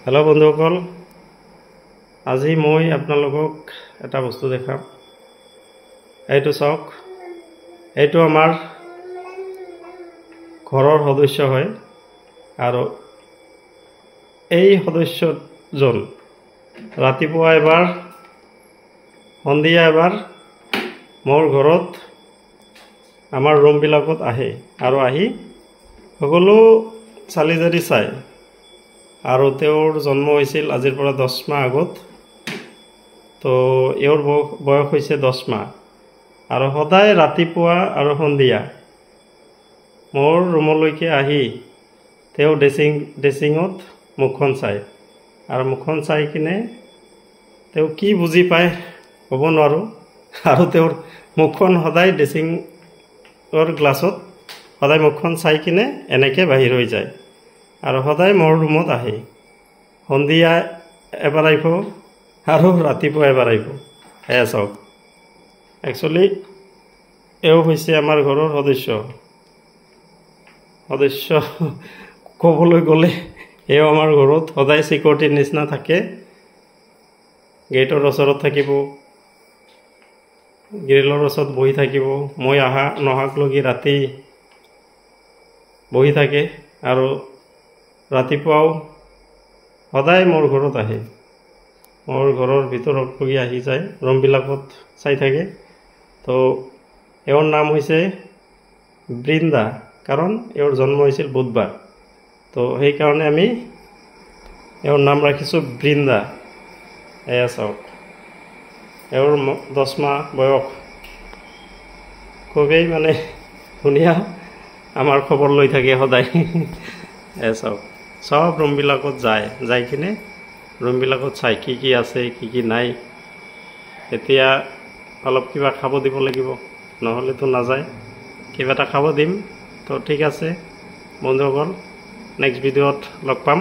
hello बंधुসকল আজি মই আপোনালোকক এটা বস্তু দেখাম এইটো চাওক এইটো আমাৰ ঘৰৰ সদস্য হয় আৰু এই সদস্যজন ৰাতিপুৱা এবাৰ সন্ধিয়া এবাৰ মোৰ ঘৰত আমাৰ ৰুম বিলাকত আহে আৰু আহি সকলো চালিজাৰি চাই আৰু তেওঁৰ জন্ম হৈছিল আজিৰ পৰা 10 মাহ আগত তো এওঁৰ বয়স হৈছে 10 মাহ আৰু সদায় ৰাতিপুৱা আৰু সন্ধিয়া মোৰ ৰুমলৈকে আহি তেওঁ ড্ৰেছিঙত মুখখন চাই আৰু মুখখন চাই কিনে তেওঁ কি বুজি পায় ক'ব নোৱাৰো আৰু তেওঁৰ মুখখন সদায় ড্ৰেছিঙৰ গ্লাছত সদায় মুখখন চাই কিনে এনেকে বাহিৰ হৈ যায় আৰু সদায় মোৰ ৰুমত আহে সন্ধিয়া এবাৰ আহিব আৰু ৰাতিপুৱা এবাৰ আহিব এয়া চাওক একচুয়ালি এও হৈছে আমাৰ ঘৰৰ সদস্য ক'বলৈ গ'লে এও আমাৰ ঘৰত সদায় সিকিউৰিটিৰ নিচিনা থাকে গেটৰ ওচৰত থাকিব গ্ৰিলৰ ওচৰত বহি থাকিব মই নহাক লগি ৰাতি বহি থাকে আৰু ৰাতিপুৱাও সদায় মোৰ ঘৰত আহে মোৰ ঘৰৰ ভিতৰত লগি আহি যায় ৰুম বিলাকত চাই থাকে তো এওঁৰ নাম হৈছে বৃন্দা কাৰণ এওঁৰ জন্ম হৈছিল বুধবাৰ তো সেই কাৰণে আমি এওঁৰ নাম ৰাখিছো বৃন্দা এয়া চাওক এওঁৰ 10 মাহ বয়স খুবেই মানে ধুনীয়া আমাৰ খবৰ লৈ থাকে সদায় এয়া চাওক সব ৰুম বিলাকত যাই কিনে ৰুম বিলাকত চাই কি আছে কি নাই এতিয়া অলপ কিবা খাব দিব লাগিব নহলে তো নাযায় কিবা এটা খাব দিম তো ঠিক আছে বন্ধুসকল নেক্সট ভিডিঅ'ত লগ পাম